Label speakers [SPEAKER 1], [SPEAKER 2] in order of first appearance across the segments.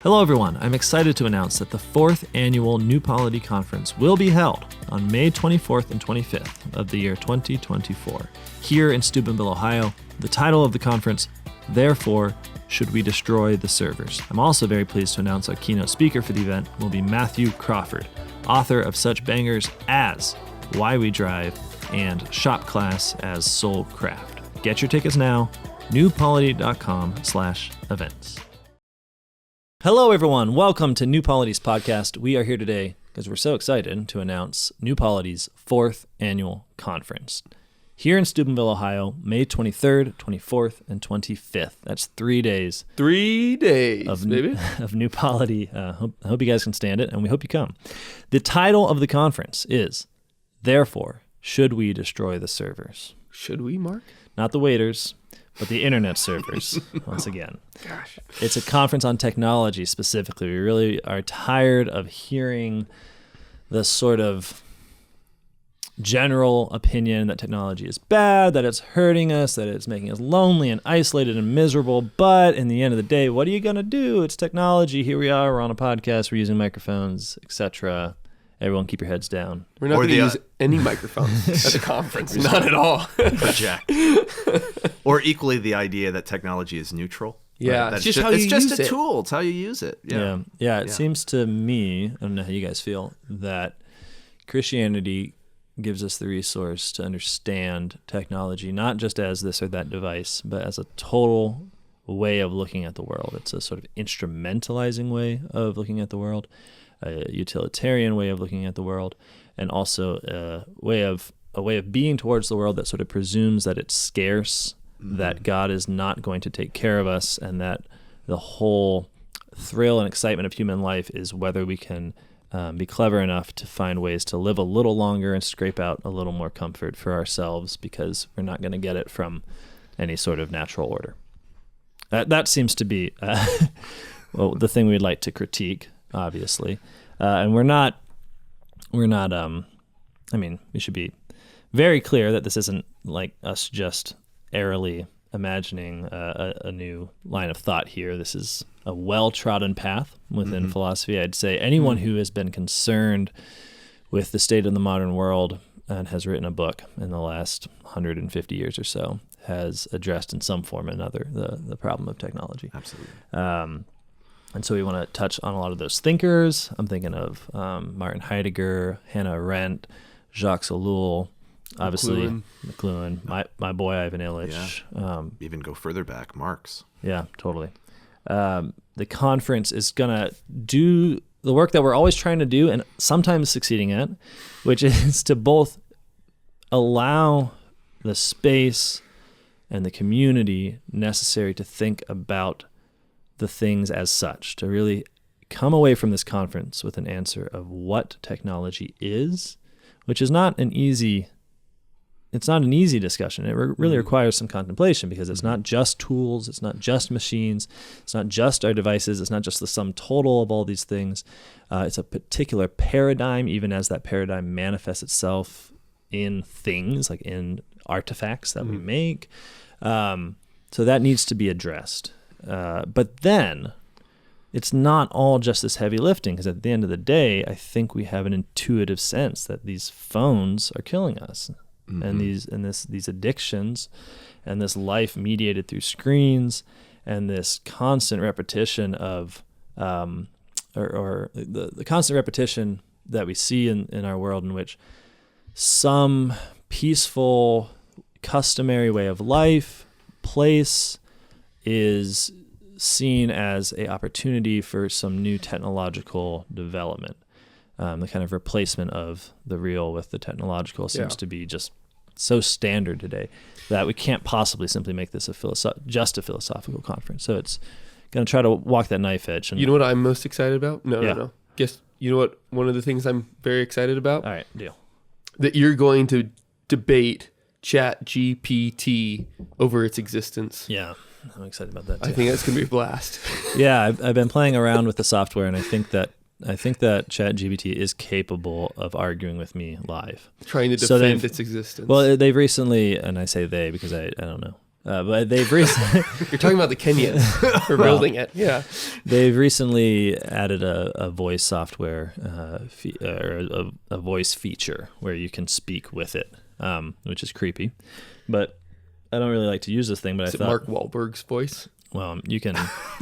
[SPEAKER 1] Hello everyone, I'm excited to announce that the 4th annual New Polity Conference will be held on May 24th and 25th of the year 2024 here in Steubenville, Ohio. The title of the conference, Therefore, Should We Destroy the Servers? I'm also very pleased to announce our keynote speaker for the event will be Matthew Crawford, author of such bangers as Why We Drive and Shop Class as Soul Craft. Get your tickets now, newpolity.com/events. Hello, everyone. Welcome to New Polity's podcast. We are here today because we're so excited to announce New Polity's 4th annual conference here in Steubenville, Ohio, May 23rd, 24th, and 25th. That's 3 days.
[SPEAKER 2] 3 days,
[SPEAKER 1] of New Polity. I hope you guys can stand it, and we hope you come. The title of the conference is, Therefore, Should We Destroy the Servers?
[SPEAKER 2] Should we, Mark?
[SPEAKER 1] Not the waiters, but the internet servers, once again.
[SPEAKER 2] Gosh.
[SPEAKER 1] It's a conference on technology specifically. We really are tired of hearing the sort of general opinion that technology is bad, that it's hurting us, that it's making us lonely and isolated and miserable. But in the end of the day, what are you going to do? It's technology. Here we are. We're on a podcast. We're using microphones, etc. Everyone keep your heads down.
[SPEAKER 2] We're not going to use any microphones at the conference. Not at all.
[SPEAKER 3] Project. Or equally the idea that technology is neutral.
[SPEAKER 2] Yeah,
[SPEAKER 3] Right?
[SPEAKER 2] it's just how you use it.
[SPEAKER 3] It's just a tool. It's how you use it.
[SPEAKER 1] Yeah. It seems to me, I don't know how you guys feel, that Christianity gives us the resource to understand technology, not just as this or that device, but as a total way of looking at the world. It's a sort of instrumentalizing way of looking at the world, a utilitarian way of looking at the world, and also a way of being towards the world that sort of presumes that it's scarce, that God is not going to take care of us, and that the whole thrill and excitement of human life is whether we can be clever enough to find ways to live a little longer and scrape out a little more comfort for ourselves because we're not going to get it from any sort of natural order. That seems to be the thing we'd like to critique, obviously. And we're not, we should be very clear that this isn't like us just airily imagining a new line of thought here. This is a well-trodden path within philosophy. I'd say anyone who has been concerned with the state of the modern world and has written a book in the last 150 years or so has addressed in some form or another the problem of technology.
[SPEAKER 3] Absolutely.
[SPEAKER 1] And so we want to touch on a lot of those thinkers. I'm thinking of Martin Heidegger, Hannah Arendt, Jacques Ellul, obviously McLuhan, my boy Ivan Illich.
[SPEAKER 3] Yeah. Even go further back, Marx.
[SPEAKER 1] Yeah, totally. The conference is going to do the work that we're always trying to do and sometimes succeeding at, which is to both allow the space and the community necessary to think about the things as such, to really come away from this conference with an answer of what technology is, which is not an easy discussion. It really requires some contemplation because it's not just tools, it's not just machines, it's not just our devices, it's not just the sum total of all these things. It's a particular paradigm, even as that paradigm manifests itself in things, like in artifacts that we make. So that needs to be addressed. But then it's not all just this heavy lifting, because at the end of the day, I think we have an intuitive sense that these phones are killing us. And these addictions and this life mediated through screens and this constant repetition of the constant repetition that we see in our world, in which some peaceful, customary way of life, place is seen as an opportunity for some new technological development. The kind of replacement of the real with the technological seems to be just so standard today that we can't possibly simply make this just a philosophical conference. So it's going to try to walk that knife edge. And,
[SPEAKER 2] you know what I'm most excited about? No. Guess you know what? One of the things I'm very excited about?
[SPEAKER 1] All right, deal.
[SPEAKER 2] That you're going to debate ChatGPT over its existence.
[SPEAKER 1] Yeah, I'm excited about that too.
[SPEAKER 2] I think that's going to be a blast.
[SPEAKER 1] Yeah, I've been playing around with the software, and I think that ChatGPT is capable of arguing with me live.
[SPEAKER 2] Trying to defend its existence.
[SPEAKER 1] Well, they've recently, and I say they because I don't know, But they've recently
[SPEAKER 2] You're talking about the Kenyans for building it. Yeah.
[SPEAKER 1] they've recently added a voice software or a voice feature where you can speak with it, which is creepy. But I don't really like to use this thing. But
[SPEAKER 2] Is
[SPEAKER 1] I
[SPEAKER 2] it
[SPEAKER 1] thought
[SPEAKER 2] Mark Wahlberg's voice?
[SPEAKER 1] Well, you can.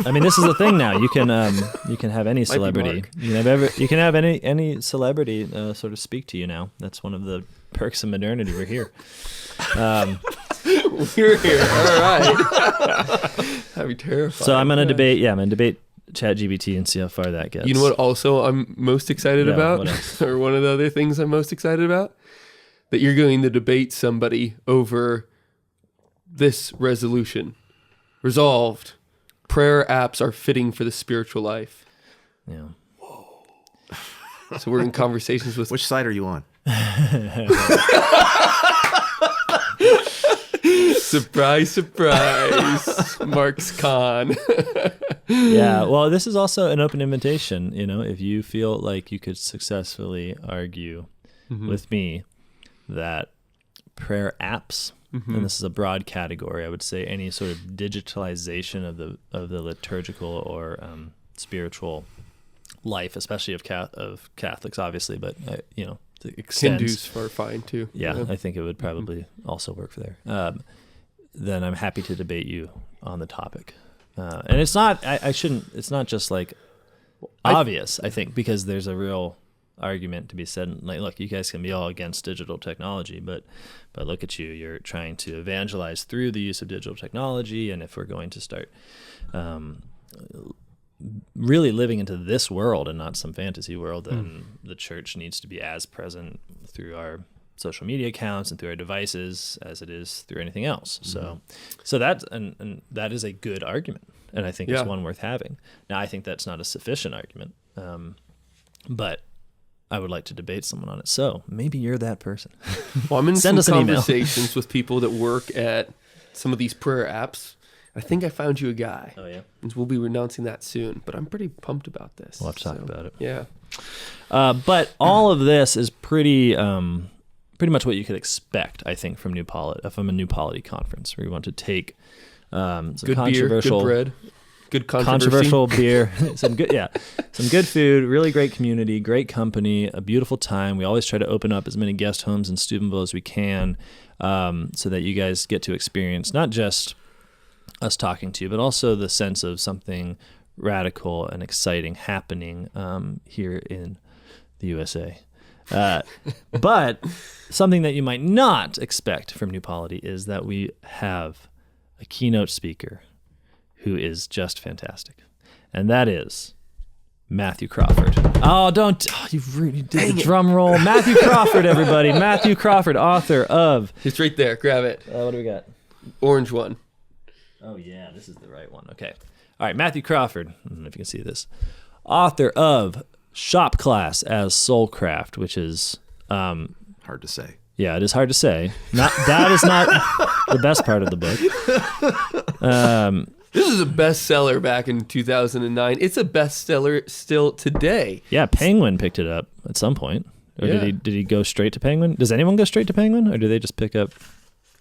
[SPEAKER 1] I mean, this is the thing now. You can have any celebrity.
[SPEAKER 2] Mark.
[SPEAKER 1] You can have any celebrity sort of speak to you now. That's one of the perks of modernity. We're here.
[SPEAKER 2] We're here. All right. That'd be terrifying.
[SPEAKER 1] So I'm gonna debate. Yeah, I'm gonna debate ChatGPT and see how far that gets.
[SPEAKER 2] You know what? Also, I'm most excited
[SPEAKER 1] Yeah,
[SPEAKER 2] about,
[SPEAKER 1] what else?
[SPEAKER 2] or one of the other things I'm most excited about, that you're going to debate somebody over this resolution. Resolved. Prayer apps are fitting for the spiritual life.
[SPEAKER 1] Yeah.
[SPEAKER 2] So we're in conversations with.
[SPEAKER 3] Which side are you on?
[SPEAKER 2] Surprise, surprise. Mark's con.
[SPEAKER 1] Yeah. Well, this is also an open invitation. You know, if you feel like you could successfully argue with me that prayer apps, and this is a broad category, I would say any sort of digitalization of the liturgical or spiritual life, especially of Catholics, obviously, but to extend
[SPEAKER 2] Hindus are fine too.
[SPEAKER 1] Yeah, I think it would probably also work for there. Then I'm happy to debate you on the topic. And it's not, it's not just like obvious, I think, because there's a real argument to be said. Like, look, you guys can be all against digital technology, but look at you. You're trying to evangelize through the use of digital technology. And if we're going to start really living into this world and not some fantasy world, then the church needs to be as present through our social media accounts and through our devices as it is through anything else. So that's and that is a good argument, and I think it's one worth having. Now, I think that's not a sufficient argument, but I would like to debate someone on it. So maybe you're that person.
[SPEAKER 2] Well, I'm in
[SPEAKER 1] Send us
[SPEAKER 2] some
[SPEAKER 1] an email.
[SPEAKER 2] conversations with people that work at some of these prayer apps. I think I found you a guy.
[SPEAKER 1] Oh yeah,
[SPEAKER 2] And we'll be renouncing that soon, but I'm pretty pumped about this.
[SPEAKER 1] we'll have to talk about it.
[SPEAKER 2] Yeah.
[SPEAKER 1] But all of this is pretty much what you could expect, I think, from a New Polity conference, where you want to take some
[SPEAKER 2] Good
[SPEAKER 1] controversial
[SPEAKER 2] beer, good bread, good controversy.
[SPEAKER 1] controversial beer, some good food, really great community, great company, a beautiful time. We always try to open up as many guest homes in Steubenville as we can, so that you guys get to experience not just us talking to you, but also the sense of something radical and exciting happening here in the USA. But something that you might not expect from New Polity is that we have a keynote speaker who is just fantastic. And that is Matthew Crawford. You really did the drum roll. Matthew Crawford, everybody. Matthew Crawford, author of...
[SPEAKER 2] It's right there. Grab it.
[SPEAKER 1] what do we got?
[SPEAKER 2] Orange one.
[SPEAKER 1] Oh, yeah, this is the right one. Okay. All right, Matthew Crawford. I don't know if you can see this. Author of Shop Class as Soulcraft, which is...
[SPEAKER 3] Hard to say.
[SPEAKER 1] Yeah, it is hard to say. That is not the best part of the book.
[SPEAKER 2] This is a bestseller back in 2009. It's a bestseller still today.
[SPEAKER 1] Yeah, Penguin picked it up at some point. Or
[SPEAKER 2] Yeah.
[SPEAKER 1] did he go straight to Penguin? Does anyone go straight to Penguin? Or do they just pick up...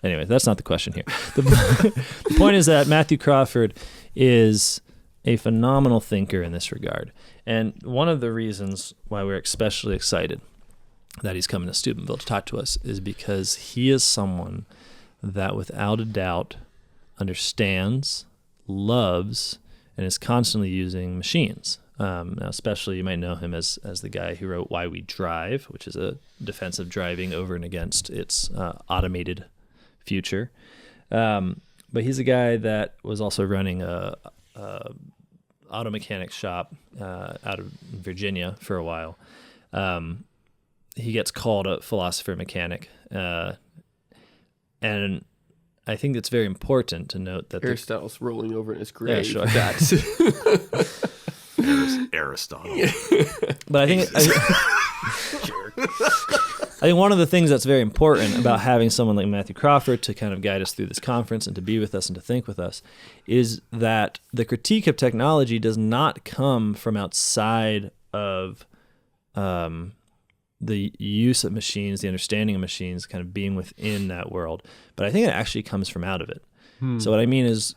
[SPEAKER 1] Anyway, that's not the question here. The point is that Matthew Crawford is a phenomenal thinker in this regard. And one of the reasons why we're especially excited that he's coming to Steubenville to talk to us is because he is someone that without a doubt understands, loves, and is constantly using machines. Now, especially you might know him as the guy who wrote Why We Drive, which is a defense of driving over and against its automated future. But he's a guy that was also running a auto mechanic shop out of Virginia for a while. He gets called a philosopher mechanic. And I think it's very important to note that
[SPEAKER 2] Aristotle's rolling over in his grave.
[SPEAKER 1] sure.
[SPEAKER 2] That's
[SPEAKER 3] Aristotle.
[SPEAKER 1] But I think one of the things that's very important about having someone like Matthew Crawford to kind of guide us through this conference and to be with us and to think with us is that the critique of technology does not come from outside of the use of machines, the understanding of machines, kind of being within that world. But I think it actually comes from out of it. So what I mean is,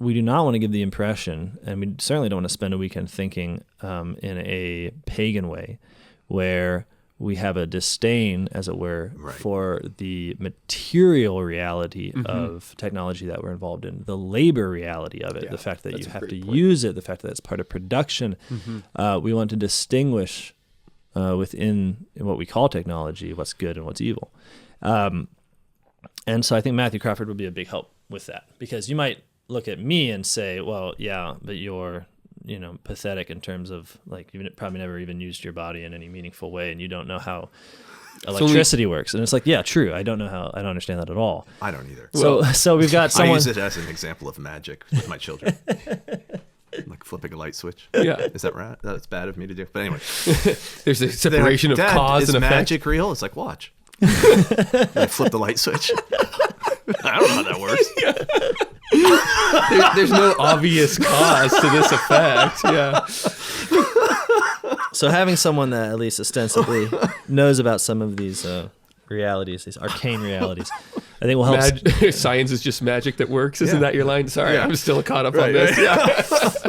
[SPEAKER 1] we do not want to give the impression, and we certainly don't want to spend a weekend thinking in a pagan way, where we have a disdain, as it were, for the material reality of technology that we're involved in, the labor reality of it, the fact that you have to use it, the fact that it's part of production. We want to distinguish within what we call technology what's good and what's evil. And so I think Matthew Crawford would be a big help with that, because you might look at me and say, well, yeah, but you're, pathetic in terms of, like, you've probably never even used your body in any meaningful way, and you don't know how electricity works. And it's like, yeah, true. I don't understand that at all.
[SPEAKER 3] I don't either.
[SPEAKER 1] So we've got someone.
[SPEAKER 3] I use it as an example of magic with my children. Like flipping a light switch.
[SPEAKER 2] Yeah.
[SPEAKER 3] Is that right? That's bad of me to do. But anyway.
[SPEAKER 2] There's a separation of cause and effect.
[SPEAKER 3] Is magic real? It's like, watch. I flip the light switch. I don't know how that works.
[SPEAKER 2] There's no obvious cause to this effect. Yeah.
[SPEAKER 1] So having someone that at least ostensibly knows about some of these realities, these arcane realities, I think will help.
[SPEAKER 2] Science is just magic that works. Isn't that your line? Sorry, I'm still caught up on this. Yeah.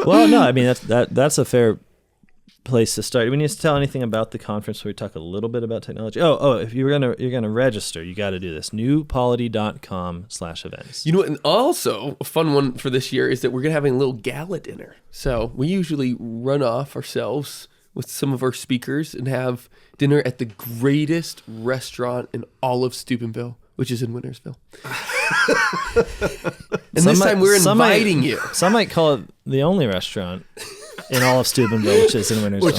[SPEAKER 1] Well, no, I mean that's a fair place to start. We need to tell anything about the conference where we talk a little bit about technology. If you're gonna register, you got to do this. newpolity.com/events.
[SPEAKER 2] And also a fun one for this year is that we're gonna have a little gala dinner. So we usually run off ourselves with some of our speakers and have dinner at the greatest restaurant in all of Steubenville, which is in Wintersville. And this time we're inviting you.
[SPEAKER 1] Some might call it the only restaurant in all of Steubenville, which is in Wintersville.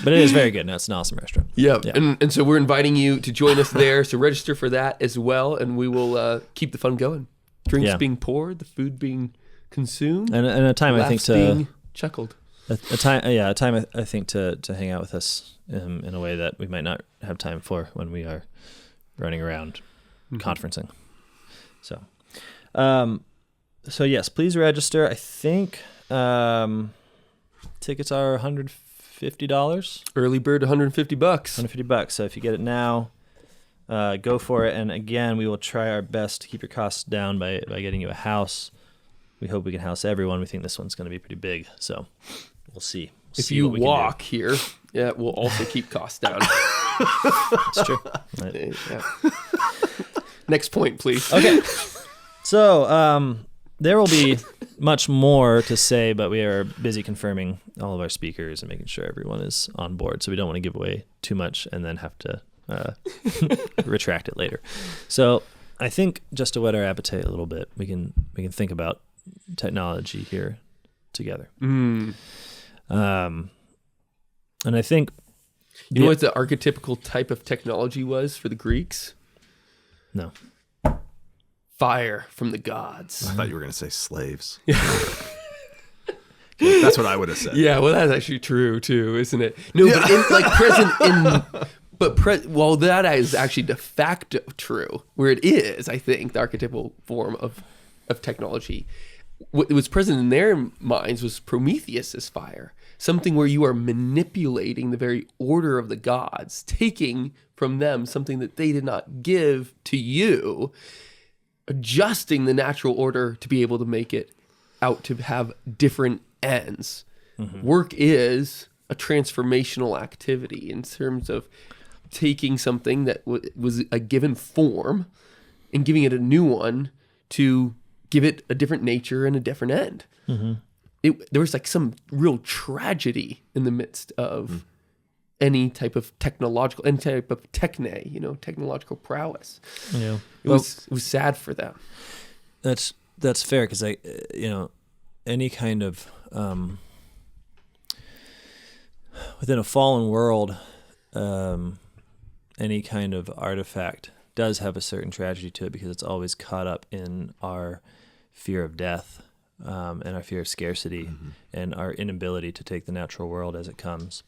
[SPEAKER 1] But it is very good. No, it's an awesome restaurant.
[SPEAKER 2] Yeah. And so we're inviting you to join us there. So register for that as well, and we will keep the fun going. Drinks being poured, the food being consumed,
[SPEAKER 1] and a time I think to
[SPEAKER 2] being chuckled.
[SPEAKER 1] A time I think to hang out with us in a way that we might not have time for when we are running around conferencing. So, yes, please register. I think tickets are $150.
[SPEAKER 2] Early bird, $150.
[SPEAKER 1] $150. So if you get it now, go for it. And again, we will try our best to keep your costs down by getting you a house. We hope we can house everyone. We think this one's going to be pretty big, so we'll see.
[SPEAKER 2] If you walk here, we'll also keep costs down.
[SPEAKER 1] It's true. Right.
[SPEAKER 2] Yeah. Next point, please.
[SPEAKER 1] Okay. So there will be much more to say, but we are busy confirming all of our speakers and making sure everyone is on board. So we don't want to give away too much and then have to retract it later. So I think just to whet our appetite a little bit, we can think about technology here together. And I think
[SPEAKER 2] you know what the archetypical type of technology was for the Greeks?
[SPEAKER 1] No.
[SPEAKER 2] Fire from the gods.
[SPEAKER 3] I thought you were going to say slaves. That's what I would have said.
[SPEAKER 2] Yeah, well, that's actually true too, isn't it? No, but well, that is actually de facto true. Where it is, I think, the archetypal form of technology. What was present in their minds was Prometheus as fire, something where you are manipulating the very order of the gods, taking from them something that they did not give to you, adjusting the natural order to be able to make it out to have different ends. Work is a transformational activity in terms of taking something that was a given form and giving it a new one to give it a different nature and a different end. There was like some real tragedy in the midst of any type of technological prowess.
[SPEAKER 1] Yeah.
[SPEAKER 2] It was sad for them.
[SPEAKER 1] That's fair, because any kind of within a fallen world, any kind of artifact does have a certain tragedy to it, because it's always caught up in our fear of death and our fear of scarcity and our inability to take the natural world as it comes.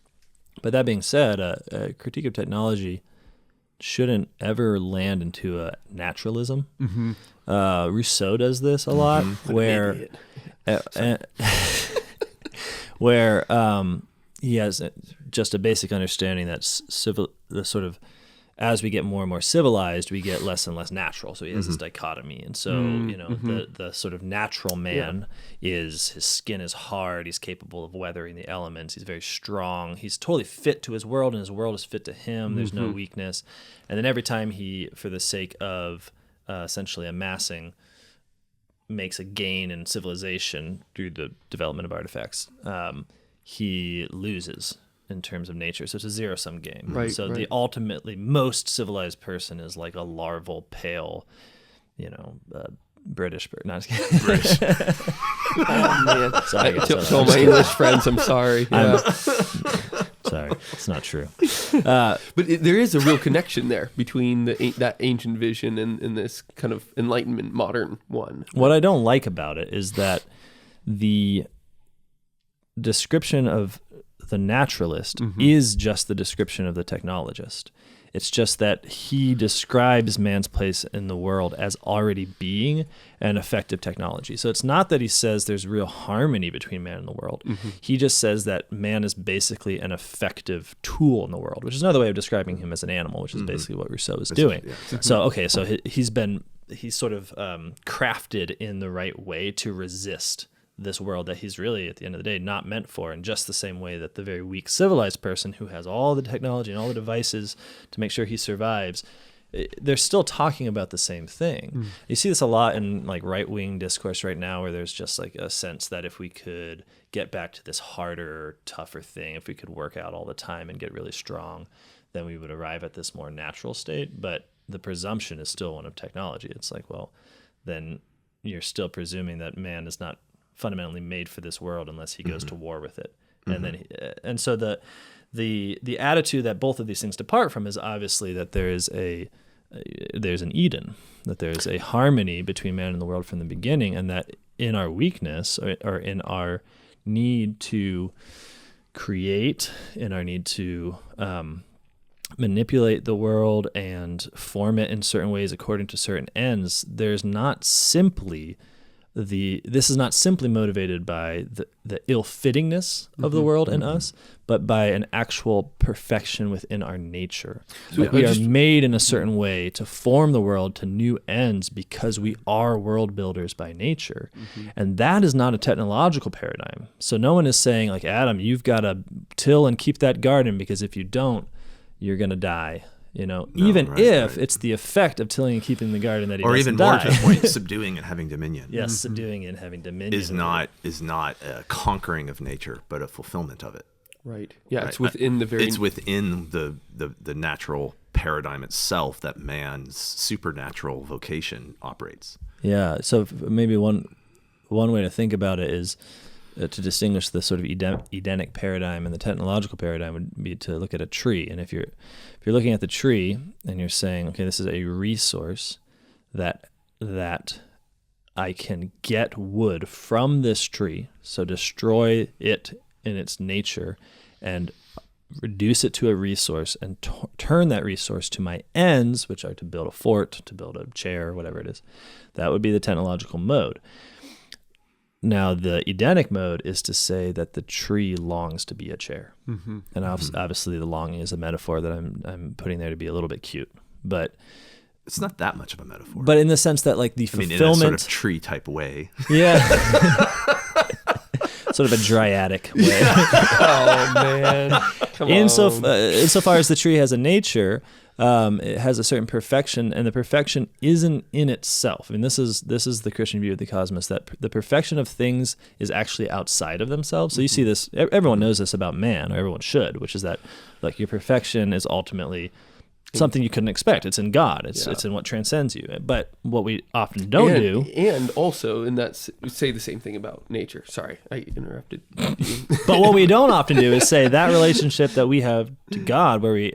[SPEAKER 1] But that being said, a critique of technology shouldn't ever land into a naturalism. Rousseau does this a lot, where he has just a basic understanding that the sort of as we get more and more civilized, we get less and less natural. So he has this dichotomy. And so, the sort of natural man is, his skin is hard. He's capable of weathering the elements. He's very strong. He's totally fit to his world, and his world is fit to him. There's no weakness. And then every time he, for the sake of essentially amassing, makes a gain in civilization through the development of artifacts, he loses in terms of nature. So it's a zero-sum game.
[SPEAKER 2] Right,
[SPEAKER 1] so
[SPEAKER 2] right.
[SPEAKER 1] the ultimately most civilized person is like a larval, pale, British, not just kidding.
[SPEAKER 3] British.
[SPEAKER 2] Oh, man.
[SPEAKER 1] Sorry,
[SPEAKER 2] To all my English friends, I'm sorry. Yeah.
[SPEAKER 1] Sorry, it's not true.
[SPEAKER 2] But there is a real connection there between that ancient vision and this kind of Enlightenment modern one.
[SPEAKER 1] What I don't like about it is that the description of the naturalist is just the description of the technologist. It's just that he describes man's place in the world as already being an effective technology. So it's not that he says there's real harmony between man and the world. He just says that man is basically an effective tool in the world, which is another way of describing him as an animal, which is basically what Rousseau is doing.
[SPEAKER 3] Yeah, exactly.
[SPEAKER 1] So he's sort of crafted in the right way to resist this world that he's really, at the end of the day, not meant for, in just the same way that the very weak civilized person who has all the technology and all the devices to make sure he survives, they're still talking about the same thing. You see this a lot in like right-wing discourse right now, where there's just like a sense that if we could get back to this harder, tougher thing, if we could work out all the time and get really strong, then we would arrive at this more natural state. But the presumption is still one of technology. It's like, well, then you're still presuming that man is not fundamentally made for this world unless he goes to war with it. And so the attitude that both of these things depart from is obviously that there's an Eden, that there's a harmony between man and the world from the beginning, and that in our weakness, or in our need to create, in our need to manipulate the world and form it in certain ways according to certain ends, this is not simply motivated by the ill-fittingness of the world in us, but by an actual perfection within our nature.
[SPEAKER 2] So
[SPEAKER 1] we are made in a certain way to form the world to new ends because we are world builders by nature. And that is not a technological paradigm. So no one is saying, like, Adam, you've got to till and keep that garden, because if you don't, you're going to die. It's the effect of tilling and keeping the garden that he doesn't
[SPEAKER 3] even
[SPEAKER 1] die.
[SPEAKER 3] more to the point, subduing and having dominion.
[SPEAKER 1] Yes, subduing and having dominion
[SPEAKER 3] is not a conquering of nature, but a fulfillment of it.
[SPEAKER 2] Right. Yeah,
[SPEAKER 3] Right.
[SPEAKER 2] it's within
[SPEAKER 3] the natural paradigm itself that man's supernatural vocation operates.
[SPEAKER 1] Yeah. So maybe one way to think about it is to distinguish the sort of Edenic paradigm and the technological paradigm would be to look at a tree. And if you're looking at the tree and you're saying, okay, this is a resource that I can get wood from this tree, so destroy it in its nature and reduce it to a resource and turn that resource to my ends, which are to build a fort, to build a chair, whatever it is, that would be the technological mode. Now, the Edenic mode is to say that the tree longs to be a chair. And obviously the longing is a metaphor that I'm putting there to be a little bit cute. But
[SPEAKER 3] it's not that much of a metaphor.
[SPEAKER 1] But in the sense that, like, the fulfillment...
[SPEAKER 3] in a sort of tree type way.
[SPEAKER 1] Yeah. Sort of a dryadic way.
[SPEAKER 2] Oh, man. Come on.
[SPEAKER 1] Insofar as the tree has a nature, it has a certain perfection, and the perfection isn't in itself. I mean, this is the Christian view of the cosmos, that the perfection of things is actually outside of themselves. So you see this, everyone knows this about man, or everyone should, which is that, like, your perfection is ultimately something you couldn't expect. It's in God. It's in what transcends you. But what we often don't do...
[SPEAKER 2] And also, in that, say the same thing about nature. Sorry, I interrupted you.
[SPEAKER 1] But what we don't often do is say that relationship that we have to God, where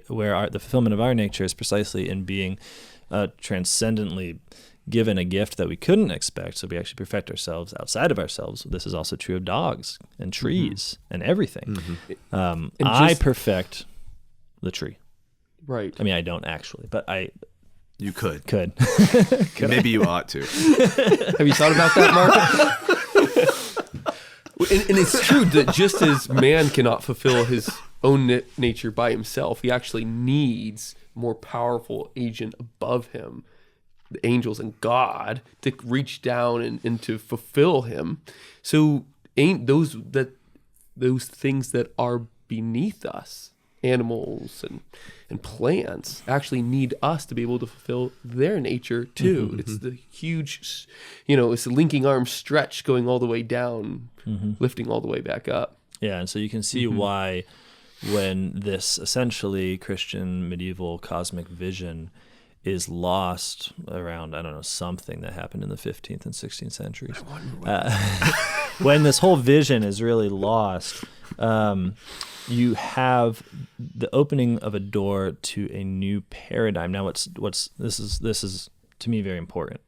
[SPEAKER 1] the fulfillment of our nature is precisely in being transcendently given a gift that we couldn't expect, so we actually perfect ourselves outside of ourselves. This is also true of dogs and trees and everything. I perfect the tree.
[SPEAKER 2] Right.
[SPEAKER 1] I mean, I don't actually, but
[SPEAKER 3] You could.
[SPEAKER 1] Could.
[SPEAKER 3] Maybe you ought to.
[SPEAKER 2] Have you thought about that, Mark? And it's true that just as man cannot fulfill his own nature by himself, he actually needs more powerful agent above him, the angels and God, to reach down and to fulfill him. So ain't those things that are beneath us, animals and plants, actually need us to be able to fulfill their nature too. Mm-hmm. It's the huge, it's the linking arm stretch going all the way down, lifting all the way back up.
[SPEAKER 1] Yeah, and so you can see why when this essentially Christian medieval cosmic vision is lost around, I don't know, something that happened in the 15th and 16th centuries. When this whole vision is really lost, you have the opening of a door to a new paradigm. Now, this is to me very important,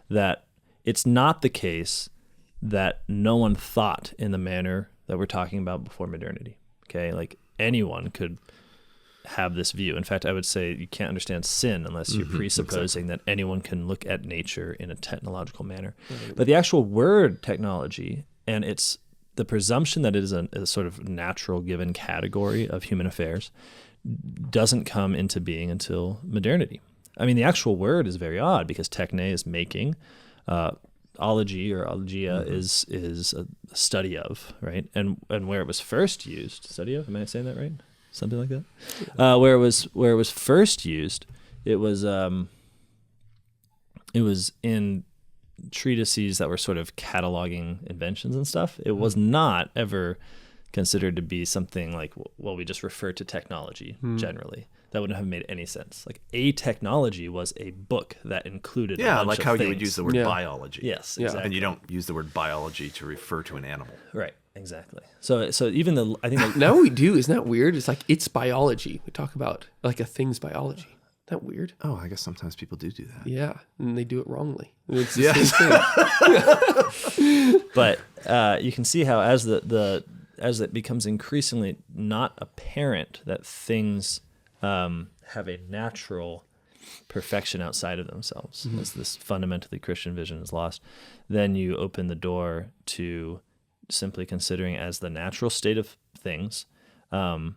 [SPEAKER 1] that it's not the case that no one thought in the manner that we're talking about before modernity. Okay, like anyone could have this view. In fact, I would say you can't understand sin unless you're presupposing that anyone can look at nature in a technological manner. Right. But the actual word technology, and it's the presumption that it is a sort of natural given category of human affairs, doesn't come into being until modernity. I mean, the actual word is very odd because techne is making, ology or ologia is a study of, right? And where it was first used, study of, am I saying that right? Something like that. Where it was first used, it was in treatises that were sort of cataloging inventions and stuff. It was not ever considered to be something like, well, we just refer to technology generally. That wouldn't have made any sense. Like a technology was a book that included a bunch
[SPEAKER 3] like
[SPEAKER 1] of
[SPEAKER 3] how
[SPEAKER 1] things.
[SPEAKER 3] you would use the word biology.
[SPEAKER 1] Yes, exactly.
[SPEAKER 3] And you don't use the word biology to refer to an animal.
[SPEAKER 1] Right, exactly. So even I think
[SPEAKER 2] now we do. Isn't that weird? It's like it's biology. We talk about like a thing's biology. Isn't that weird?
[SPEAKER 3] Oh, I guess sometimes people do that.
[SPEAKER 2] Yeah, and they do it wrongly. It's the same thing.
[SPEAKER 1] But you can see how as it becomes increasingly not apparent that things have a natural perfection outside of themselves, as this fundamentally Christian vision is lost, then you open the door to simply considering as the natural state of things. I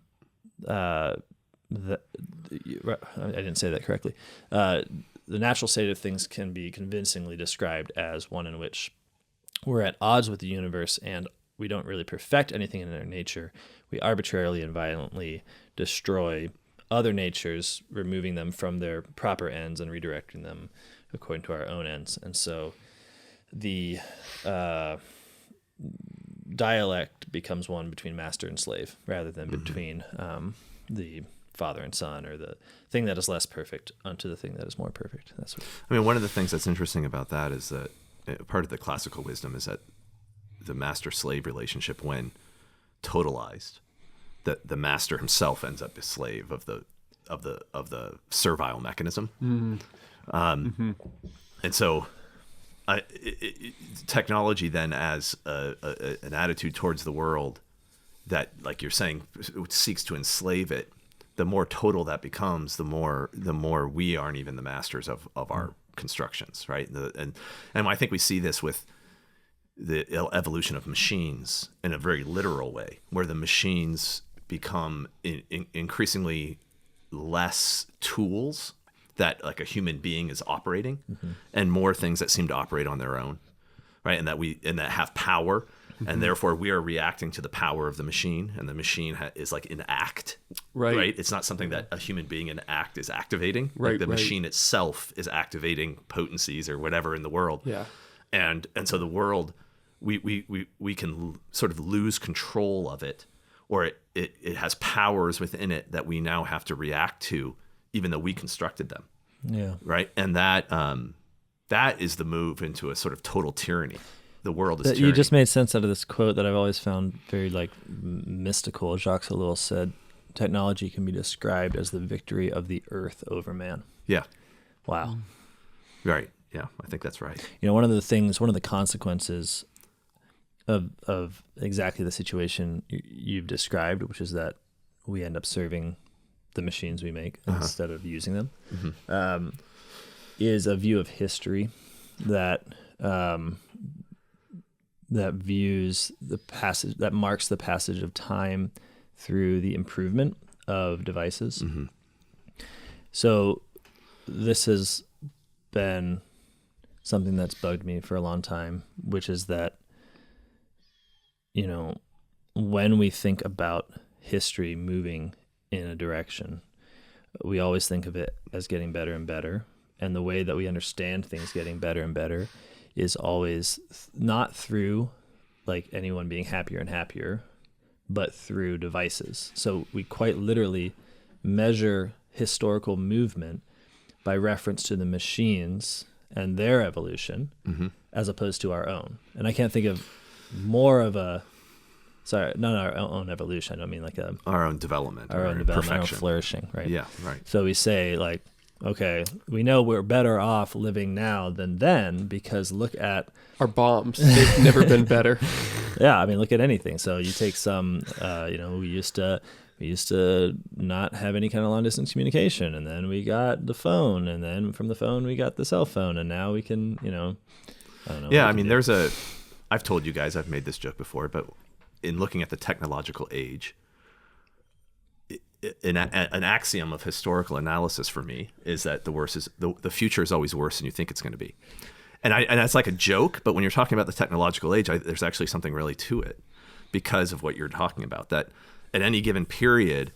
[SPEAKER 1] didn't say that correctly. The natural state of things can be convincingly described as one in which we're at odds with the universe and we don't really perfect anything in our nature. We arbitrarily and violently destroy other natures, removing them from their proper ends and redirecting them according to our own ends. And so the dialect becomes one between master and slave rather than between the father and son, or the thing that is less perfect unto the thing that is more perfect. That's what
[SPEAKER 3] I mean, one of the things that's interesting about that is that part of the classical wisdom is that the master-slave relationship, when totalized, that the master himself ends up a slave of the servile mechanism. And so technology then as an attitude towards the world that, like you're saying, seeks to enslave it, the more total that becomes, the more we aren't even the masters of our constructions, right? And I think we see this with the evolution of machines in a very literal way, where the machines become increasingly less tools that like a human being is operating, and more things that seem to operate on their own, right? And that have power, and therefore we are reacting to the power of the machine, and the machine is like in act, right? It's not something that a human being in act is activating. Like the machine itself is activating potencies or whatever in the world.
[SPEAKER 2] Yeah.
[SPEAKER 3] And so the world, we can sort of lose control of it, or it has powers within it that we now have to react to, even though we constructed them.
[SPEAKER 1] Yeah.
[SPEAKER 3] Right. And that is the move into a sort of total tyranny. The world is tyranny.
[SPEAKER 1] You just made sense out of this quote that I've always found very mystical. Jacques Ellul said, technology can be described as the victory of the earth over man.
[SPEAKER 3] Yeah.
[SPEAKER 1] Wow.
[SPEAKER 3] Right. Yeah, I think that's right.
[SPEAKER 1] One of the consequences of exactly the situation you've described, which is that we end up serving the machines we make instead of using them, is a view of history that that views the passage, that marks the passage of time through the improvement of devices.
[SPEAKER 3] Mm-hmm.
[SPEAKER 1] So this has been something that's bugged me for a long time, which is that, you know, when we think about history moving in a direction, we always think of it as getting better and better. And the way that we understand things getting better and better is always not through like anyone being happier and happier, but through devices. So we quite literally measure historical movement by reference to the machines and their evolution,
[SPEAKER 3] Mm-hmm.
[SPEAKER 1] as opposed to our own. And I can't think of more of a, sorry, not our own evolution. I don't mean like
[SPEAKER 3] Our own development.
[SPEAKER 1] our own development, our own flourishing, right?
[SPEAKER 3] Yeah, right.
[SPEAKER 1] So we say like, okay, we know we're better off living now than then because look at,
[SPEAKER 2] Our bombs, they've never been better.
[SPEAKER 1] yeah, I mean, look at anything. So you take some, we used to not have any kind of long distance communication, and then we got the phone, and then from the phone we got the cell phone, and now we can, I don't know.
[SPEAKER 3] Yeah, I mean, I've told you guys, I've made this joke before, but in looking at the technological age, an axiom of historical analysis for me is that the future is always worse than you think it's going to be. And that's like a joke, but when you're talking about the technological age, there's actually something really to it because of what you're talking about, that at any given period,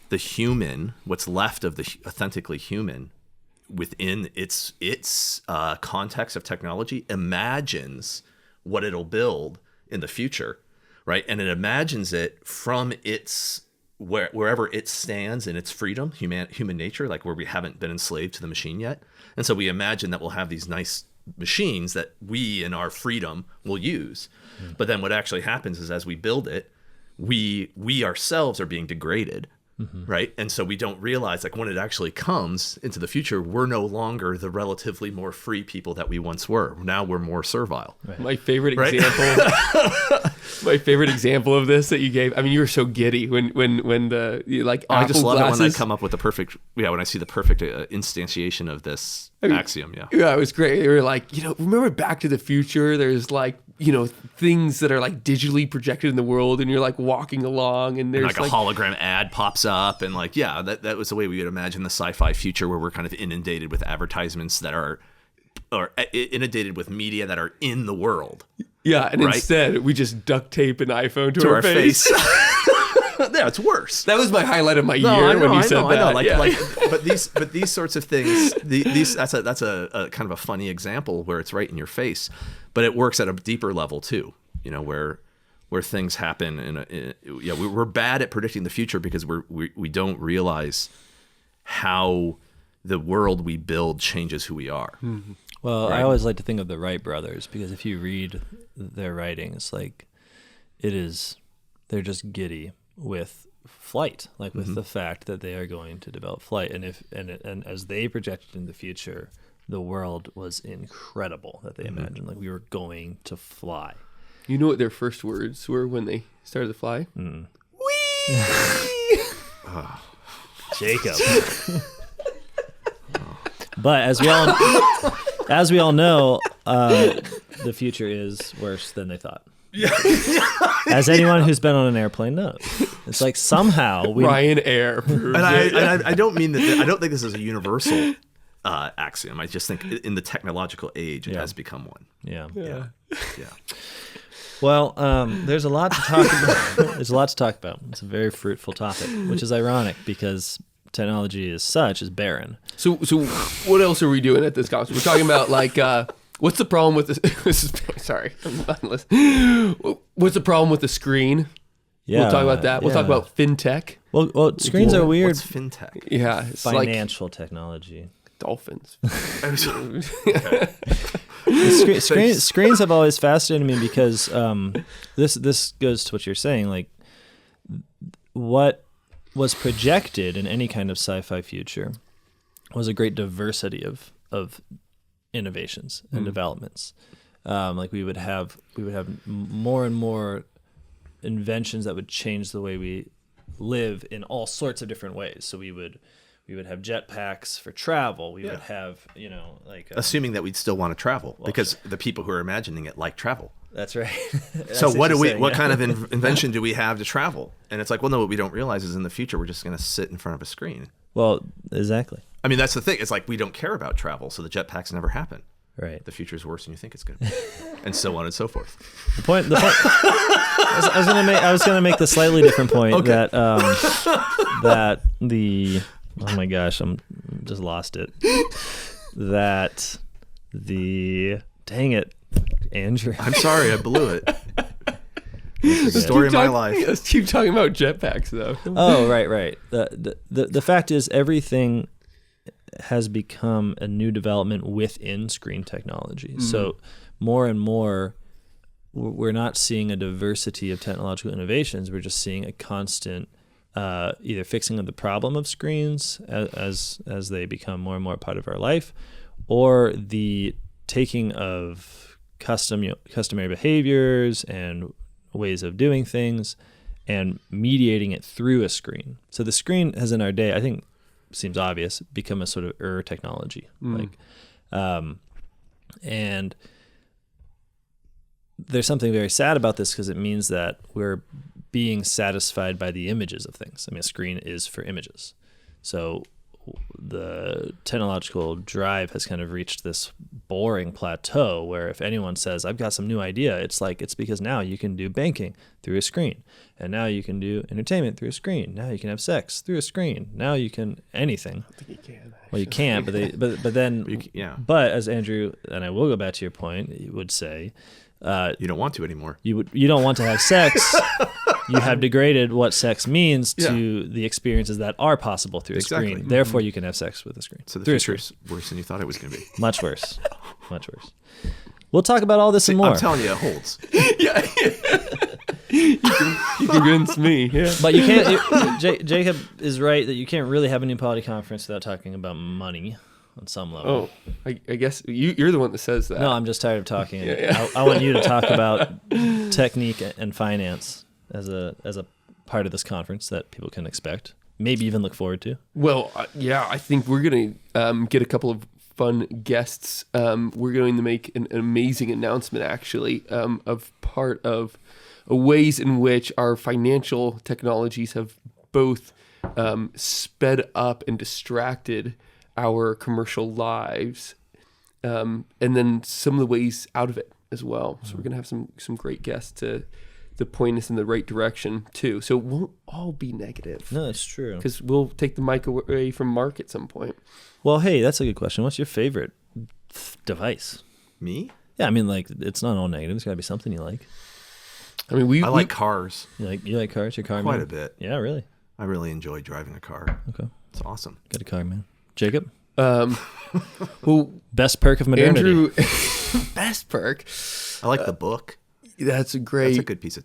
[SPEAKER 3] the human, what's left of the authentically human within its context of technology, imagines what it'll build in the future, right? And it imagines it from wherever it stands in its freedom, human nature, like where we haven't been enslaved to the machine yet. And so we imagine that we'll have these nice machines that we in our freedom will use. Mm. But then what actually happens is as we build it, we ourselves are being degraded, mm-hmm. right? And so we don't realize, like, when it actually comes into the future, we're no longer the relatively more free people that we once were. Now we're more servile.
[SPEAKER 2] Right. My favorite example, my favorite example of this that you gave. I mean, you were so giddy when the like.
[SPEAKER 3] I just love
[SPEAKER 2] glasses.
[SPEAKER 3] it when I come up with the perfect. Yeah, when I see the perfect instantiation of this axiom. Yeah.
[SPEAKER 2] Yeah, it was great. They were like, remember Back to the Future? There's like, things that are like digitally projected in the world, and you're like walking along, and there's
[SPEAKER 3] like a hologram ad pops up, and like, yeah, that was the way we would imagine the sci-fi future, where we're kind of inundated with advertisements that are inundated with media that are in the world.
[SPEAKER 2] Yeah, and
[SPEAKER 3] right?
[SPEAKER 2] Instead we just duct tape an iPhone to our face.
[SPEAKER 3] Yeah, it's worse.
[SPEAKER 2] That was my highlight of my year when you said that.
[SPEAKER 3] I know. But these sorts of things, that's a kind of a funny example where it's right in your face, but it works at a deeper level too. Where things happen, and we're bad at predicting the future because we don't realize how the world we build changes who we are.
[SPEAKER 2] Mm-hmm.
[SPEAKER 1] Well,
[SPEAKER 3] right?
[SPEAKER 1] I always like to think of the Wright brothers, because if you read their writings, like they're just giddy with flight, like with mm-hmm. the fact that they are going to develop flight, and as they projected in the future, the world was incredible that they mm-hmm. imagined, like we were going to fly.
[SPEAKER 2] You know what their first words were when they started to fly?
[SPEAKER 1] Mm.
[SPEAKER 2] Whee!
[SPEAKER 1] Jacob. But as we all know, the future is worse than they thought.
[SPEAKER 3] Yeah.
[SPEAKER 1] As anyone who's been on an airplane knows, it's like somehow
[SPEAKER 2] Ryanair.
[SPEAKER 3] And I don't mean that. I don't think this is a universal axiom. I just think in the technological age, it has become one.
[SPEAKER 1] Yeah.
[SPEAKER 2] Well,
[SPEAKER 1] there's a lot to talk about. It's a very fruitful topic, which is ironic because technology as such is barren.
[SPEAKER 2] So what else are we doing at this conference? We're talking about like what's the problem with this? Sorry, what's the problem with the screen?
[SPEAKER 1] Yeah,
[SPEAKER 2] we'll talk about that. We'll talk about fintech.
[SPEAKER 1] Well, screens are weird.
[SPEAKER 3] What's fintech?
[SPEAKER 2] Yeah, it's
[SPEAKER 1] financial technology.
[SPEAKER 2] Dolphins.
[SPEAKER 1] Screens have always fascinated me because this goes to what you're saying. Like, what was projected in any kind of sci-fi future was a great diversity of innovations and developments. Like we would have more and more inventions that would change the way we live in all sorts of different ways. So we would have jetpacks for travel. We would have, assuming
[SPEAKER 3] that we'd still want to travel, because the people who are imagining it like travel.
[SPEAKER 1] That's right.
[SPEAKER 3] So what kind of invention do we have to travel? And it's like, well, no, what we don't realize is in the future, we're just going to sit in front of a screen.
[SPEAKER 1] Well, exactly.
[SPEAKER 3] I mean, that's the thing. It's like we don't care about travel, so the jetpacks never happen.
[SPEAKER 1] Right.
[SPEAKER 3] The future is worse than you think it's going to be, and so on and so forth.
[SPEAKER 1] The point. I was gonna make the slightly different point that that the oh my gosh, I'm just lost it. That the dang it, Andrew.
[SPEAKER 3] I'm sorry, I blew it. The story of my life.
[SPEAKER 2] Let's keep talking about jetpacks, though.
[SPEAKER 1] Oh, right. The fact is, everything has become a new development within screen technology. Mm-hmm. So more and more, we're not seeing a diversity of technological innovations. We're just seeing a constant either fixing of the problem of screens as they become more and more part of our life, or the taking of customary behaviors and ways of doing things and mediating it through a screen. So the screen has in our day, I think, seems obvious, become a sort of technology. And there's something very sad about this because it means that we're being satisfied by the images of things. I mean, a screen is for images. So the technological drive has kind of reached this boring plateau where if anyone says, I've got some new idea, it's because now you can do banking through a screen. And now you can do entertainment through a screen. Now you can have sex through a screen. Now you can anything.
[SPEAKER 2] I think you can.
[SPEAKER 1] Well, you can't, but as Andrew, and I will go back to your point, you would say,
[SPEAKER 3] you don't want to anymore.
[SPEAKER 1] You don't want to have sex. You have degraded what sex means to the experiences that are possible through a screen. Therefore, you can have sex with a screen.
[SPEAKER 3] So the future is worse than you thought it was going to be.
[SPEAKER 1] Much worse. Much worse. We'll talk about all this and more.
[SPEAKER 3] I'm telling you, it holds.
[SPEAKER 2] Yeah. You convinced me. Yeah.
[SPEAKER 1] But you can't. Jacob is right that you can't really have a new polity conference without talking about money on some level.
[SPEAKER 2] Oh, I guess you're the one that says that.
[SPEAKER 1] No, I'm just tired of talking. I want you to talk about technique and finance as a part of this conference that people can expect, maybe even look forward to.
[SPEAKER 2] Well, I think we're going to get a couple of fun guests. We're going to make an amazing announcement, actually, of part of ways in which our financial technologies have both sped up and distracted our commercial lives, and then some of the ways out of it as well. So we're going to have some great guests to point us in the right direction too. So it won't all be negative.
[SPEAKER 1] No, that's true.
[SPEAKER 2] Because we'll take the mic away from Mark at some point.
[SPEAKER 1] Well, hey, that's a good question. What's your favorite device?
[SPEAKER 3] Me?
[SPEAKER 1] Yeah, I mean, like, it's not all negative. There's got to be something you like.
[SPEAKER 2] I mean,
[SPEAKER 3] I like cars.
[SPEAKER 1] You like cars? Your car
[SPEAKER 3] Quite
[SPEAKER 1] man?
[SPEAKER 3] a bit.
[SPEAKER 1] Yeah, really?
[SPEAKER 3] I really enjoy driving a car.
[SPEAKER 1] Okay.
[SPEAKER 3] It's awesome.
[SPEAKER 1] Got a car man. Jacob?
[SPEAKER 2] Well,
[SPEAKER 1] best perk of modernity.
[SPEAKER 2] Andrew, best perk.
[SPEAKER 3] I like the book.
[SPEAKER 2] That's a good piece of.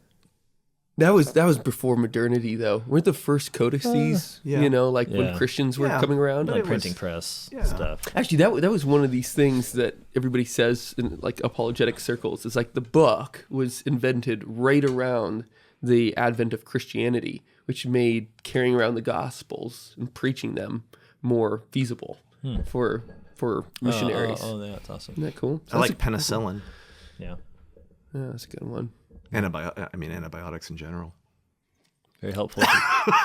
[SPEAKER 2] That was before modernity, though. Weren't the first codices, when Christians were coming around?
[SPEAKER 1] Like printing press stuff.
[SPEAKER 2] Actually, that was one of these things that everybody says in like apologetic circles. It's like the book was invented right around the advent of Christianity, which made carrying around the Gospels and preaching them more feasible for missionaries.
[SPEAKER 1] Oh, that's awesome.
[SPEAKER 2] Isn't that cool?
[SPEAKER 3] I like penicillin.
[SPEAKER 1] Yeah.
[SPEAKER 2] Yeah, that's a good one.
[SPEAKER 3] Antibiotics in general.
[SPEAKER 1] Very helpful.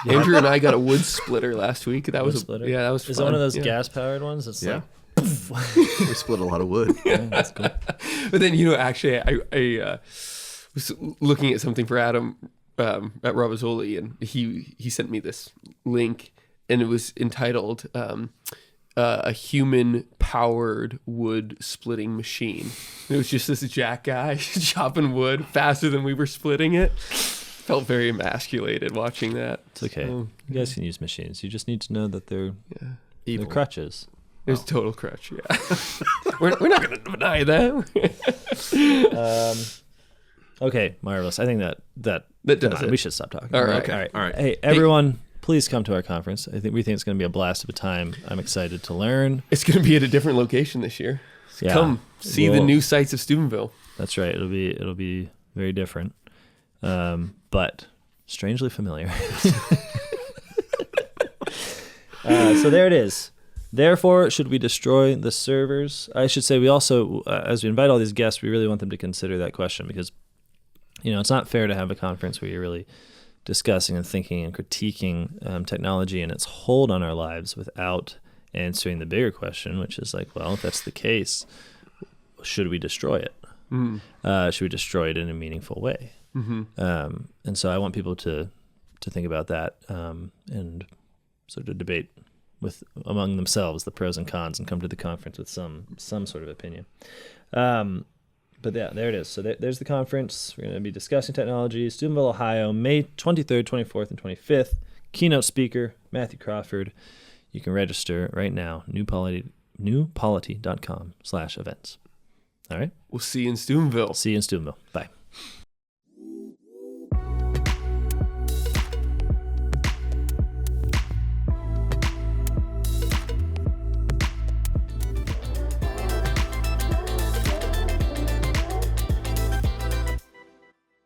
[SPEAKER 2] Andrew and I got a wood splitter last week. That was
[SPEAKER 1] splitter?
[SPEAKER 2] That was fun.
[SPEAKER 1] Is it one of those gas-powered ones? It's like...
[SPEAKER 3] We split a lot of wood.
[SPEAKER 1] Yeah, that's cool.
[SPEAKER 2] But then, actually, I was looking at something for Adam at Robazzoli, and he sent me this link, and it was entitled a human-powered wood-splitting machine. And it was just this jack guy chopping wood faster than we were splitting it. Felt very emasculated watching that.
[SPEAKER 1] It's okay. You guys can use machines. You just need to know that they're crutches.
[SPEAKER 2] It was total crutch, yeah. we're not going to deny that.
[SPEAKER 1] Okay, marvelous. I think that
[SPEAKER 2] does it.
[SPEAKER 1] We should stop talking.
[SPEAKER 2] All right.
[SPEAKER 1] Okay.
[SPEAKER 3] All right.
[SPEAKER 1] Hey, everyone, please come to our conference. We think it's going to be a blast of a time. I'm excited to learn.
[SPEAKER 2] It's going to be at a different location this year.
[SPEAKER 1] Yeah.
[SPEAKER 2] Come see the new sights of Steubenville.
[SPEAKER 1] That's right. It'll be very different, but strangely familiar. So there it is. Therefore, should we destroy the servers? I should say we also, as we invite all these guests, we really want them to consider that question, because it's not fair to have a conference where you're really discussing and thinking and critiquing technology and its hold on our lives without answering the bigger question, which is like, well, if that's the case, should we destroy it? Should we destroy it in a meaningful way? And so I want people to think about that and sort of debate among themselves the pros and cons and come to the conference with some sort of opinion. But yeah, there it is. So there's the conference. We're going to be discussing technology. Steubenville, Ohio, May 23rd, 24th, and 25th. Keynote speaker, Matthew Crawford. You can register right now, newpolity.com/events. All right?
[SPEAKER 2] We'll see you in Steubenville.
[SPEAKER 1] See you in Steubenville. Bye.